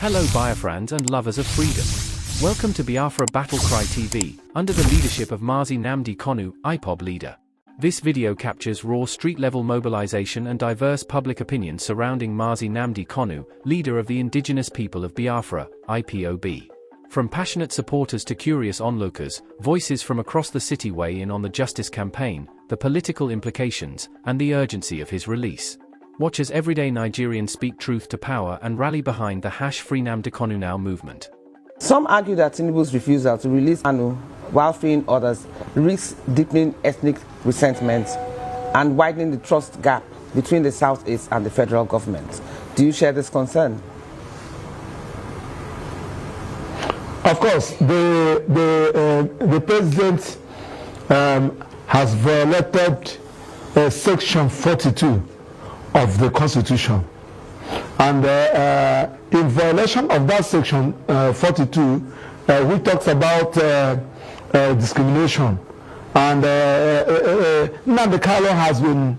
Hello Biafrans and lovers of freedom. Welcome to Biafra Battle Cry TV, under the leadership of Mazi Nnamdi Kanu, IPOB leader. This video captures raw street-level mobilization and diverse public opinion surrounding Mazi Nnamdi Kanu, leader of the Indigenous people of Biafra, IPOB. From passionate supporters to curious onlookers, voices from across the city weigh in on the justice campaign, the political implications, and the urgency of his release. Watch as everyday Nigerians speak truth to power and rally behind the #Free Nnamdi Kanu Now movement. Some argue that Tinubu's refusal to release Kanu while freeing others risks deepening ethnic resentment and widening the trust gap between the Southeast and the federal government. Do you share this concern? Of course, the president has violated Section 42 of the Constitution. And in violation of that Section 42, which talks about discrimination, and Nnamdi Kanu has been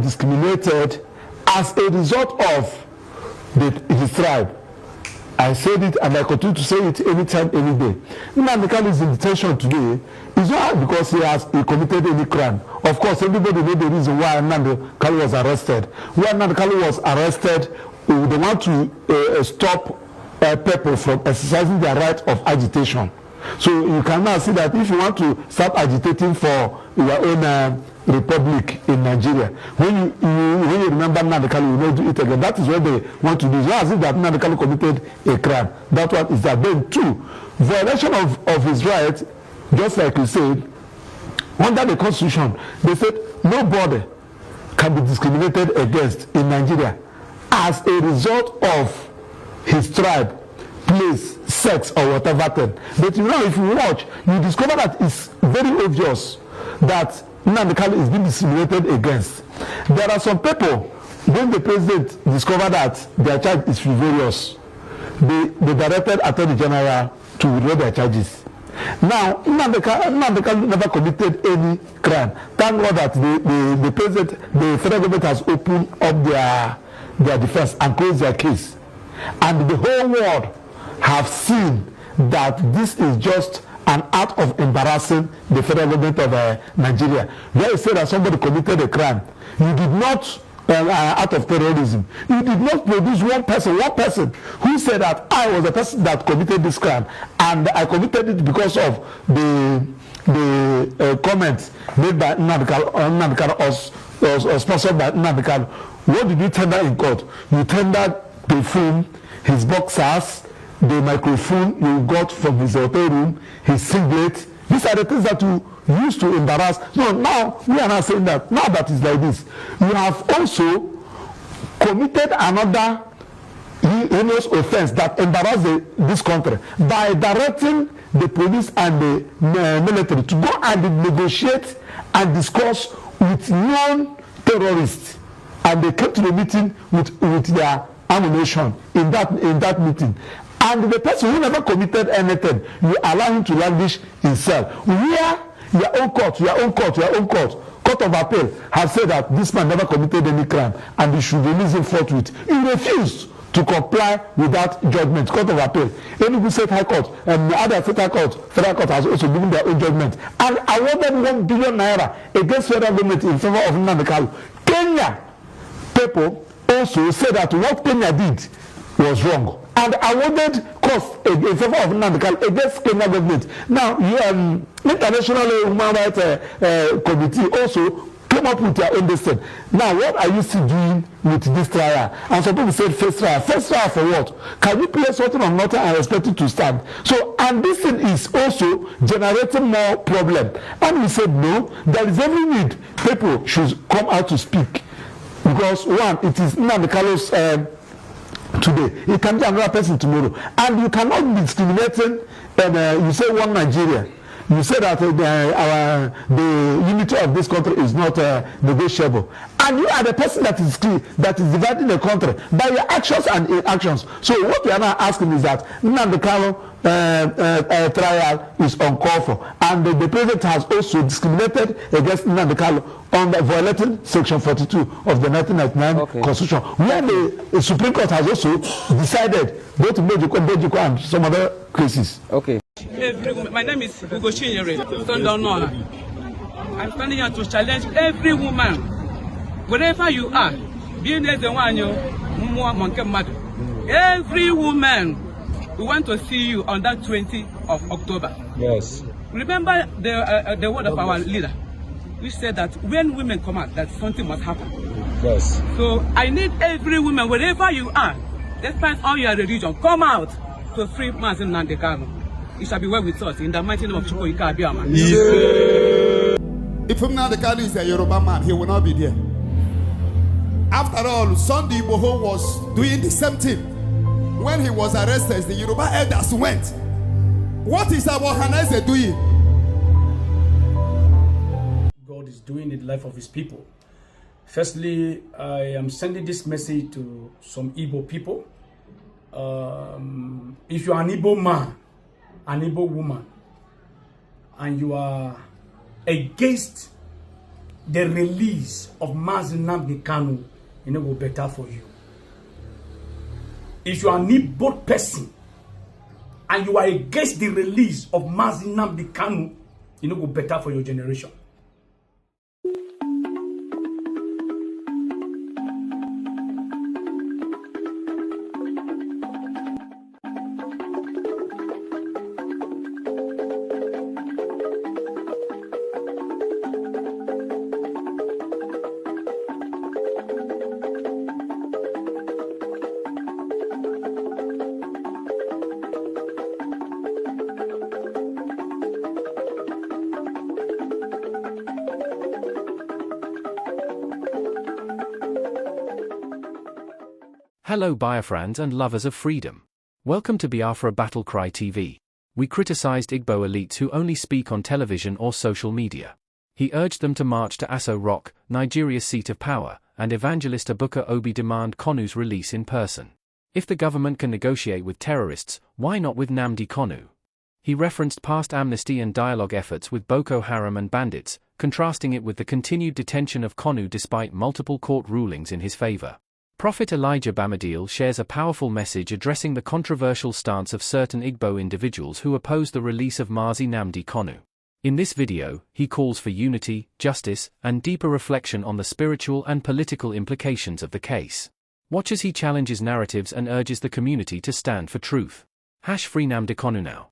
discriminated as a result of his tribe. I said it and I continue to say it anytime, any day. Nnamdi Kanu is in detention today. It's not because he committed any crime. Of course, everybody knows the reason why Nnamdi Kanu was arrested. When Nnamdi Kanu was arrested, they want to stop people from exercising their right of agitation. So you can now see that if you want to start agitating for your own republic in Nigeria, when you remember Nnamdi Kanu, you will not do it again. That is what they want to do. It's not as if that Nnamdi Kanu committed a crime. That one is that. Then two, violation of his rights, just like you said, under the Constitution, they said nobody can be discriminated against in Nigeria as a result of his tribe, place, sex, or whatever thing. But you know, if you watch, you discover that it's very obvious that Nnamdi Kanu is being discriminated against. There are some people, when the president discovered that their charge is frivolous, they directed Attorney General to withdraw their charges. Now, Nnamdi Kanu never committed any crime. Thank God that the president, the federal government has opened up their defense and closed their case. And the whole world have seen that this is just an act of embarrassing the federal government of Nigeria. Where you say that somebody committed a crime, you did not act of terrorism. You did not produce one person who said that I was the person that committed this crime, and I committed it because of the comments made by Nnamdi Kanu or sponsored by Nnamdi Kanu. What did you tender in court? You tendered perfume, his boxers, the microphone you got from his hotel room, his singlet. These are the things that you used to embarrass. So now we are not saying that. Now that is like this. You have also committed another heinous offense that embarrassed this country by directing the police and the military to go and negotiate and discuss with non-terrorists. And they came to the meeting with their ammunition in that meeting. And the person who never committed anything, you allow him to languish himself. Where your own court of appeal has said that this man never committed any crime and you should release him forthwith. You refuse to comply with that judgment. Court of appeal, Enugu State High Court, and the other State High Court, Federal Court has also given their own judgment and awarded 1 billion naira against federal government in favor of Nnamdi Kanu. Kenya people also said that what Kenya did was wrong and awarded costs in favor of Nnamdi Kanu against Kenya government. Now, International Human Rights Committee also came up with their own decision. Now, what are you still doing with this trial? And some people said first trial. First trial for what? Can you play something on nothing and expect it to stand? So, and this thing is also generating more problem. And we said no, there is every need. People should come out to speak. Because one, it is Nnamdi Kanu's today. It can be another person tomorrow. And you cannot be discriminating. And you say one Nigeria. You say that the unity of this country is not negotiable. And you are the person that is dividing the country by your actions and inactions. So what we are now asking is that Nnamdi Kanu trial is uncalled for, and the president has also discriminated against Nnamdi Kanu on violating Section 42 of the 1999 Constitution, where the Supreme Court has also decided both Bejiko and some other cases. Okay. My name is Ugo Chinyere. I'm standing here to challenge every woman, wherever you are, being as the one every woman, we want to see you on that 20th of October. Yes. Remember the word of our leader, which said that when women come out, that something must happen. Yes. So I need every woman, wherever you are, despite all your religion, come out to free Mazi Nnamdi Kanu. It shall be well with us in the mighty name of Chukwu Ika Abiyama. If Nnamdi Kanu is a Yoruba man, he will not be there. After all, Sunday Igbo was doing the same thing. When he was arrested, the Yoruba elders went. What is our Hanese doing? God is doing in the life of his people. Firstly, I am sending this message to some Igbo people. If you are an Igbo man, an Igbo woman, and you are against the release of Mazi Nnamdi Kanu, it will be better for you. If you are an Igbo person and you are against the release of Mazi Nnamdi Kanu, it will be better for your generation. Hello Biafrans and lovers of freedom. Welcome to Biafra Battle Cry TV. We criticized Igbo elites who only speak on television or social media. He urged them to march to Aso Rock, Nigeria's seat of power, and Evangelist Abuka Obi demand Kanu's release in person. If the government can negotiate with terrorists, why not with Nnamdi Kanu? He referenced past amnesty and dialogue efforts with Boko Haram and bandits, contrasting it with the continued detention of Kanu despite multiple court rulings in his favor. Prophet Elijah Bamadil shares a powerful message addressing the controversial stance of certain Igbo individuals who oppose the release of Mazi Nnamdi Kanu. In this video, he calls for unity, justice, and deeper reflection on the spiritual and political implications of the case. Watch as he challenges narratives and urges the community to stand for truth. #FreeNamdi Kanu now.